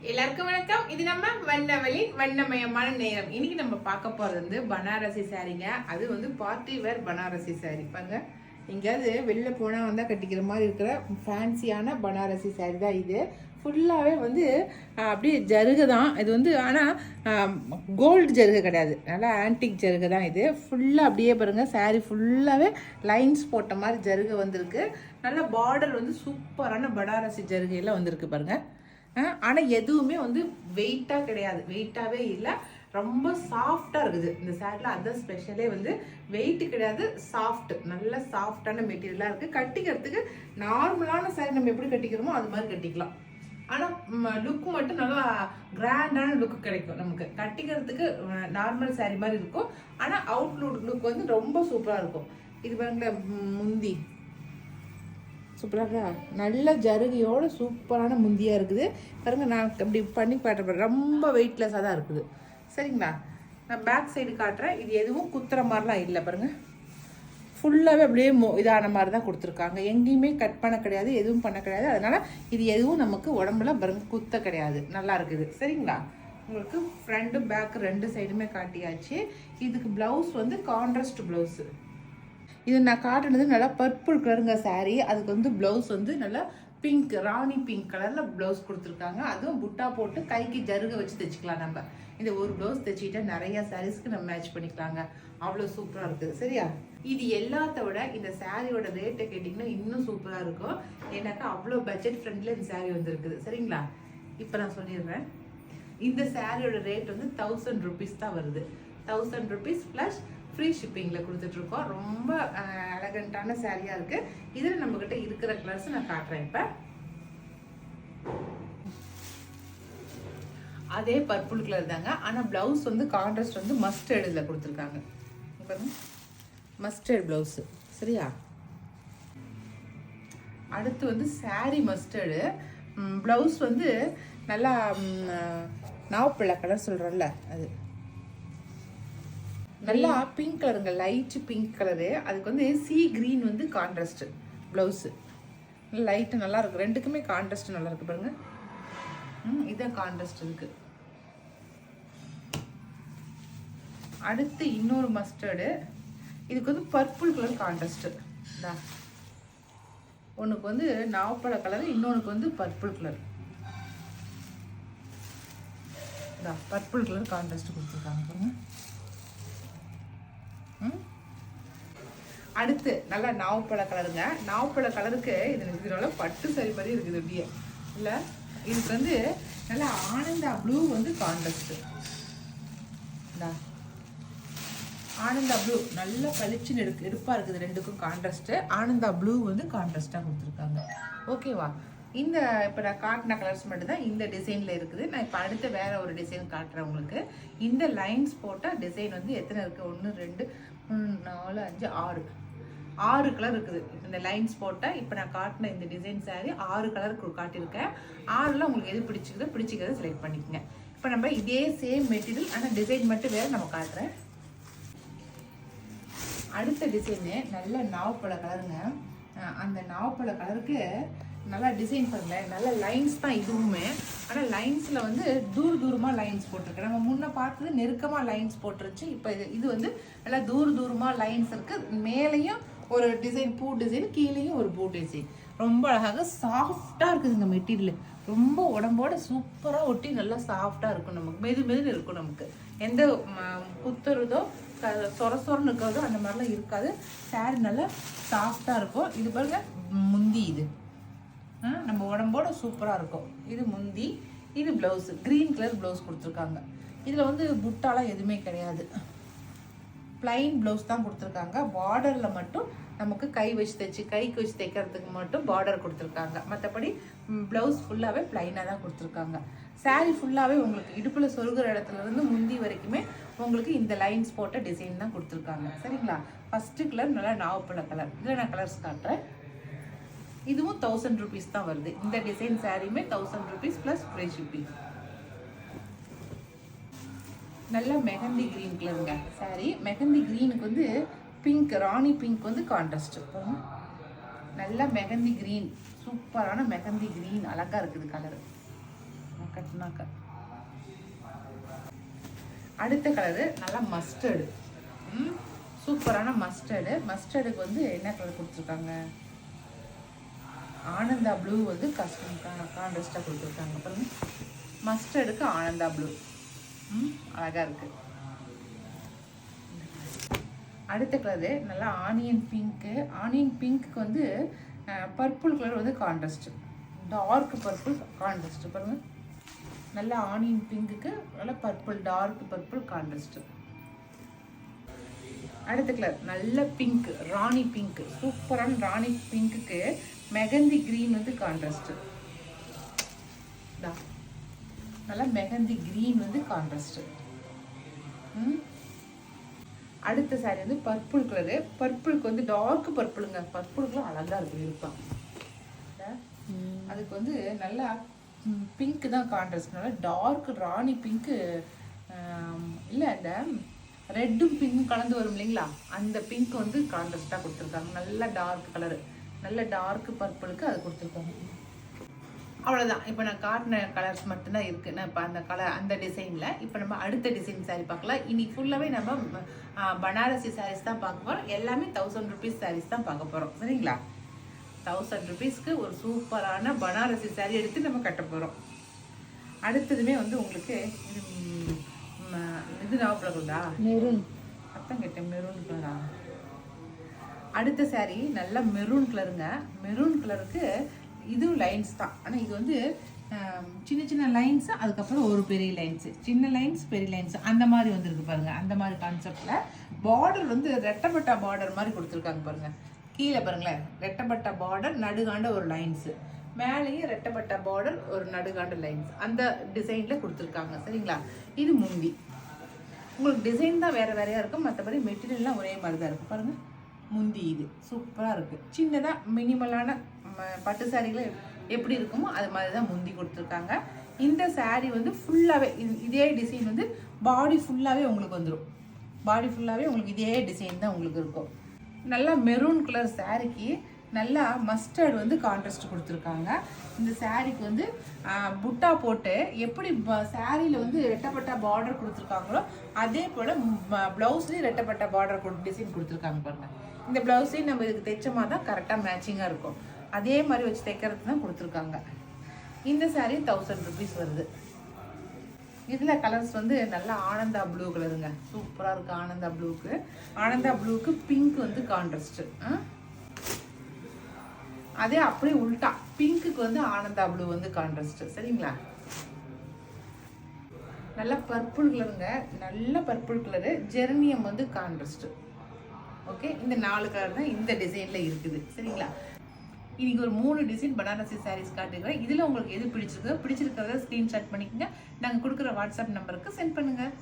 எல்லாருக்கும் வணக்கம். இது நம்ம வண்ணவெளியின் வண்ணமயமான நேரம். இன்னைக்கு நம்ம பார்க்க போறது வந்து பனாரசி சாரீங்க. அது வந்து பார்ட்டி வேர் பனாரசி சாரி. பாருங்க, எங்கேயாவது வெளில போனால் வந்தால் கட்டிக்கிற மாதிரி இருக்கிற ஃபேன்சியான பனாரசி சாரி தான் இது. ஃபுல்லாகவே வந்து அப்படியே ஜருகு தான் இது வந்து. ஆனால் கோல்டு ஜருகு கிடையாது, நல்லா ஆன்டிக் ஜருகு தான் இது. ஃபுல்லாக அப்படியே பாருங்கள், சாரீ ஃபுல்லாகவே லைன்ஸ் போட்ட மாதிரி ஜருகு வந்திருக்கு. நல்ல பார்டர் வந்து சூப்பரான பனாரசி ஜருகையில் வந்திருக்கு பாருங்கள். ஆனால் எதுவுமே வந்து வெயிட்டாக கிடையாது, வெயிட்டாகவே இல்லை, ரொம்ப சாஃப்டாக இருக்குது இந்த சேரீல. அதுதான் ஸ்பெஷலே வந்து வெயிட்டு கிடையாது, சாஃப்ட், நல்ல சாஃப்டான மெட்டீரியலாக இருக்குது. கட்டிக்கிறதுக்கு நார்மலான சாரீ நம்ம எப்படி கட்டிக்கிறோமோ அது மாதிரி கட்டிக்கலாம். ஆனால் லுக்கு மட்டும் நல்லா கிராண்டான லுக்கு கிடைக்கும் நமக்கு. கட்டிக்கிறதுக்கு நார்மல் சாரீ மாதிரி இருக்கும், ஆனால் அவுட் லுக் வந்து ரொம்ப சூப்பராக இருக்கும். இது பாருங்களேன், முந்தி சூப்பராக நல்ல ஜருகையோடு சூப்பரான முந்தியாக இருக்குது பாருங்க. நான் அப்படி பண்ணி காட்டுறேன், ரொம்ப வெயிட்லெஸ்ஸாக தான் இருக்குது. சரிங்களா, நான் பேக் சைடு காட்டுறேன். இது எதுவும் குத்துற மாதிரிலாம் இல்லை பாருங்கள், ஃபுல்லாகவே அப்படியே இதான மாதிரி தான் கொடுத்துருக்காங்க. எங்கேயுமே கட் பண்ண கிடையாது, எதுவும் பண்ண கிடையாது. அதனால் இது எதுவும் நமக்கு உடம்புல பாருங்க குத்த கிடையாது, நல்லா இருக்குது. சரிங்களா, உங்களுக்கு ஃப்ரண்ட்டு பேக்கு ரெண்டு சைடுமே காட்டியாச்சு. இதுக்கு ப்ளவுஸ் வந்து கான்ட்ராஸ்ட் ப்ளவுஸு. இது நான் காட்டுனது நல்லா பர்பிள் கலருங்க சாரீ. அதுக்கு வந்து ப்ளவுஸ் வந்து நல்லா பிங்க், ராணி பிங்க் கலரில் ப்ளவுஸ் கொடுத்துருக்காங்க. அதுவும் புட்டா போட்டு கைக்கு ஜருக வச்சு தைச்சிக்கலாம். நம்ம இந்த ஒரு ப்ளவுஸ் தைச்சிக்கிட்டா நிறையா சாரீஸ்க்கு நம்ம மேட்ச் பண்ணிக்கலாங்க, அவ்வளோ சூப்பராக இருக்குது. சரியா, இது எல்லாத்த விட இந்த சாரியோட ரேட்டை கேட்டிங்கன்னா இன்னும் சூப்பராக இருக்கும். ஏன்னாக்கா அவ்வளோ பட்ஜெட் ஃப்ரெண்ட்ல இந்த சாரீ வந்துருக்குது. சரிங்களா, இப்போ நான் சொல்லிடுறேன். இந்த சாரியோட ரேட் வந்து 1000 rupees தான் வருது. 1000 rupees ப்ளஸ் ஃப்ரீ ஷிப்பிங்கில் கொடுத்துட்ருக்கோம். ரொம்ப எலகண்ட்டான சாரியாக இருக்குது. இதில் நம்மக்கிட்ட இருக்கிற கலர்ஸ் நான் காட்டுறேன். இப்போ அதே பர்பிள் கலர் தாங்க, ஆனால் ப்ளவுஸ் வந்து கான்ட்ராஸ்ட் வந்து மஸ்டர்டில் கொடுத்துருக்காங்க. இப்போ மஸ்டர்ட் ப்ளவுஸு. சரியா, அடுத்து வந்து சாரி மஸ்டர்டு ப்ளவுஸ் வந்து நல்லா நாவப்பிள்ளை கலர் சொல்கிறோம்ல, அது நல்லா பிங்க் கலருங்க, லைட்டு பிங்க் கலரு. அதுக்கு வந்து சி கிரீன் வந்து கான்ட்ராஸ்ட் ப்ளவுஸு. லைட்டு நல்லா இருக்குது, ரெண்டுக்குமே கான்ட்ராஸ்ட் நல்லா இருக்குது பாருங்க. இதான் கான்ட்ராஸ்ட் இருக்குது. அடுத்து இன்னொரு மஸ்டர்டு, இதுக்கு வந்து பர்பிள் கலர் கான்ட்ராஸ்ட்டு. ஒன்றுக்கு வந்து நாவப்பழ கலர், இன்னொன்றுக்கு வந்து purple colour. Purple colour contrast கொடுத்துருக்காங்க பாருங்க. அடுத்து நல்லா நாவப்பழ கலருங்க. நாவப்பழ கலருக்கு இதனால பட்டு சரி மாதிரி இருக்குது அப்படியே இல்லை. இதுக்கு வந்து நல்லா ஆனந்தா ப்ளூ வந்து கான்ட்ராஸ்ட். ஆனந்தா ப்ளூ நல்லா பளிச்சுன்னு எடுப்பாக இருக்குது, ரெண்டுக்கும் கான்ட்ராஸ்ட்டு. ஆனந்தா ப்ளூ வந்து கான்ட்ராஸ்டாக கொடுத்துருக்காங்க. ஓகேவா, இந்த இப்போ நான் காட்டின கலர்ஸ் மட்டும் தான் இந்த டிசைனில் இருக்குது. நான் இப்போ அடுத்த வேறு ஒரு டிசைன் காட்டுறேன் உங்களுக்கு. இந்த லைன்ஸ் போட்டால் டிசைன் வந்து எத்தனை இருக்குது, 1 2 3 4 5 6 கலர் இருக்குது. இந்த லைன்ஸ் போட்டால் இப்போ நான் காட்டின இந்த டிசைன் சாரி 6 கலர் காட்டியிருக்கேன். 6ல் உங்களுக்கு எது பிடிச்சிக்கிறத செலக்ட் பண்ணிக்கோங்க. இப்போ நம்ம இதே சேம் மெட்டீரியல் ஆனால் டிசைன் மட்டும் வேறு நம்ம காட்டுறேன். அடுத்த டிசைனு நல்ல நாவப்பழ கலருங்க. அந்த நாவப்பழ கலருக்கு நல்லா டிசைன் பண்ணல, நல்ல லைன்ஸ் தான் இதுவுமே. ஆனால் லைன்ஸில் வந்து தூரமாக லைன்ஸ் போட்டிருக்கு. நம்ம முன்னே பார்த்தது நெருக்கமாக லைன்ஸ் போட்டுருச்சு. இப்போ இது வந்து நல்லா தூரமாக லைன்ஸ் இருக்குது. மேலேயும் ஒரு டிசைன், பூ டிசைன், கீழேயும் ஒரு பூ டிசைன். ரொம்ப அழகாக சாஃப்டாக இருக்குதுங்க மெட்டீரியல். ரொம்ப உடம்போட சூப்பராக ஒட்டி நல்லா சாஃப்டாக இருக்கும். நமக்கு மெதுன்னு இருக்கும். நமக்கு எந்த குத்துறதோ சொரன்னு இருக்கிறதோ அந்த மாதிரிலாம் இருக்காது. சாரி நல்லா சாஃப்டாக இருக்கும். இது பாருங்க முந்தி, இது நம்ம உடம்போட சூப்பராக இருக்கும். இது முந்தி, இது ப்ளவுஸு, க்ரீன் கலர் ப்ளவுஸ் கொடுத்துருக்காங்க. இதில் வந்து புட்டாலாம் எதுவுமே கிடையாது, பிளைன் ப்ளவுஸ் தான் கொடுத்துருக்காங்க. பார்டரில் மட்டும் நமக்கு கைக்கு வச்சு தைக்கிறதுக்கு மட்டும் பார்டர் கொடுத்துருக்காங்க. மற்றபடி ப்ளவுஸ் ஃபுல்லாகவே பிளைனாக தான் கொடுத்துருக்காங்க. சாரீ ஃபுல்லாகவே உங்களுக்கு இடுப்பில் சொருகிற இடத்துலேருந்து முந்தி வரைக்குமே உங்களுக்கு இந்த லைன்ஸ் போட்ட டிசைன் தான் கொடுத்துருக்காங்க. சரிங்களா, ஃபஸ்ட்டு கலர் நல்லா நாவப்பழ கலர். இதில் நான் கலர்ஸ் காட்டுறேன். இதுவும் 1000 rupees தான் வருது. இந்த டிசைன் சாரியுமே 1000 rupees ப்ளஸ் ஃப்ரீ ஷிப்பிங். நல்லா மெஹந்தி க்ரீன் கலருங்க சாரி. மெஹந்தி க்ரீனுக்கு வந்து பிங்க், ராணி பிங்க் வந்து கான்ட்ராஸ்ட். நல்லா மெஹந்தி க்ரீன், சூப்பரான மெஹந்தி க்ரீன், அழகாக இருக்குது கலரு. கட்டினாக்க. அடுத்த கலரு நல்லா மஸ்டர்டு. சூப்பரான மஸ்டர்டு. மஸ்டர்டுக்கு வந்து என்ன கலர் கொடுத்துருக்காங்க, ஆனந்தா ப்ளூ வந்து கான்ட்ராஸ்டாக கொடுத்துருக்காங்க பாருங்க. மஸ்டர்டுக்கு ஆனந்தா ப்ளூ அழகாக இருக்குது. அடுத்த கலரு நல்லா ஆனியன் பிங்க்கு. ஆனியன் பிங்க்கு வந்து பர்பிள் கலர் வந்து கான்ட்ராஸ்ட்டு, டார்க் பர்பிள் கான்ட்ராஸ்ட்டு பாருங்கள். நல்ல ஆனியன் பிங்க்குக்கு நல்ல பர்பிள், டார்க் பர்பிள் கான்ட்ராஸ்ட்டு. அடுத்த கலர் நல்ல பிங்க், ராணி பிங்க். சூப்பரான ராணி பிங்க்குக்கு மெகந்தி கிரீன் வந்து கான்ட்ராஸ்ட்டு. நல்லா மெகந்தி கிரீன் வந்து கான்ட்ராஸ்ட்டு. அடுத்த சாரி வந்து பர்பிள் கலரு. பர்பிளுக்கு வந்து டார்க் பர்பிளுங்க. பர்பிளுக்குலாம் அழகாக இருக்குது இருப்பான். அதுக்கு வந்து நல்லா பிங்க் தான் கான்ட்ராஸ்ட். நல்லா டார்க் ராணி பிங்க்கு இல்லை, இந்த ரெட்டும் பிங்க்கும் கலந்து வரும் இல்லைங்களா, அந்த பிங்க் வந்து கான்ட்ராஸ்டாக கொடுத்துருக்காங்க. நல்ல டார்க் கலரு, நல்ல டார்க் பர்பிளுக்கு அது கொடுத்துருக்காங்க. அவ்வளோதான். இப்போ நான் காட்டின கலர்ஸ் மட்டும்தான் இருக்குது. நான் இப்போ அந்த கலர் அந்த டிசைனில். இப்போ நம்ம அடுத்த டிசைன் சாரீ பார்க்கலாம். இன்னைக்கு ஃபுல்லாகவே நம்ம பனாரசி சாரீஸ் தான் பார்க்க போகிறோம். எல்லாமே 1000 rupees சாரீஸ் தான் பார்க்க போகிறோம். சரிங்களா? 1000 rupeesக்கு ஒரு சூப்பரான பனாரசி சாரீ எடுத்து நம்ம கட்ட போகிறோம். அடுத்ததுமே வந்து உங்களுக்கு இது ஞாபகப்படுதா, மெரூன். அதான் கேட்டேன், மெரூன் கலரா. அடுத்த சாரீ நல்ல மெரூன் கலருங்க. மெரூன் கலருக்கு இதுவும் லைன்ஸ் தான். ஆனால் இது வந்து சின்ன சின்ன லைன்ஸு, அதுக்கப்புறம் ஒரு பெரிய லைன்ஸு, சின்ன லைன்ஸ் பெரிய லைன்ஸ் அந்த மாதிரி வந்துருக்கு பாருங்கள். அந்த மாதிரி கான்செப்டில் பார்டர் வந்து ரெட்டப்பட்டா பார்டர் மாதிரி கொடுத்துருக்காங்க பாருங்கள். கீழே பாருங்களேன், ரெட்டப்பட்டா பார்டர், நடுகாண்ட ஒரு லைன்ஸு, மேலேயும் ரெட்டப்பட்டா பார்டர், ஒரு நடுகாண்ட லைன்ஸ், அந்த டிசைனில் கொடுத்துருக்காங்க. சரிங்களா? இது முந்தி. உங்களுக்கு டிசைன் தான் வேறு வேறையாக இருக்கும், மற்றபடி மெட்டீரியல்லாம் ஒரே மாதிரி தான் இருக்கும் பாருங்கள். முந்தி இது சூப்பராக இருக்குது. சின்னதாக மினிமலான பட்டு சாரீகள் எப்படி இருக்குமோ அது மாதிரி தான் முந்தி கொடுத்துருக்காங்க. இந்த சாரீ வந்து ஃபுல்லாகவே இதே டிசைன் வந்து பாடி ஃபுல்லாகவே உங்களுக்கு வந்துடும். பாடி ஃபுல்லாகவே உங்களுக்கு இதே டிசைன் தான் உங்களுக்கு இருக்கும். நல்லா மெரூன் கலர் சாரீக்கு நல்லா மஸ்டர்டு வந்து கான்ட்ராஸ்ட் கொடுத்துருக்காங்க. இந்த சாரீக்கு வந்து புட்டா போட்டு எப்படி சாரியில் வந்து ரெட்டப்பட்டா பார்டர் கொடுத்துருக்காங்களோ அதே போல் ப்ளவுஸ்லேயும் ரெட்டப்பட்டா பார்டர் டிசைன் கொடுத்துருக்காங்க பாருங்கள். இந்த ப்ளவுஸையும் நம்ம இதுக்கு தைச்சமா தான் கரெக்டாக மேட்சிங்காக இருக்கும். அதே மாதிரி வச்சு தைக்கிறது தான் கொடுத்துருக்காங்க. இந்த சாரீ 1000 rupees வருது. இதில் கலர்ஸ் வந்து நல்லா ஆனந்தா ப்ளூ கலருங்க. சூப்பராக இருக்குது ஆனந்தா ப்ளூக்கு. ஆனந்தா ப்ளூக்கு பிங்க் வந்து கான்ட்ராஸ்ட்டு. அதே அப்படியே உல்ட்டா பிங்க்குக்கு வந்து ஆனந்தா ப்ளூ வந்து கான்ட்ராஸ்ட்டு. சரிங்களா? நல்ல பர்பிள் கலருங்க. நல்ல பர்பிள் கலரு. ஜெர்னியம் வந்து கான்ட்ராஸ்ட்டு. ஓகே, இந்த 4 கலர் தான் இந்த டிசைனில் இருக்குது. சரிங்களா? இன்றைக்கி ஒரு 3 டிசைன் பனாரசி சாரீஸ் காட்டுக்கிறேன். இதில் உங்களுக்கு எது பிடிச்சிருக்கோ பிடிச்சிருக்கிறத ஸ்க்ரீன்ஷாட் பண்ணிக்கோங்க. நாங்கள் கொடுக்குற வாட்ஸ்அப் நம்பருக்கு சென்ட் பண்ணுங்கள்.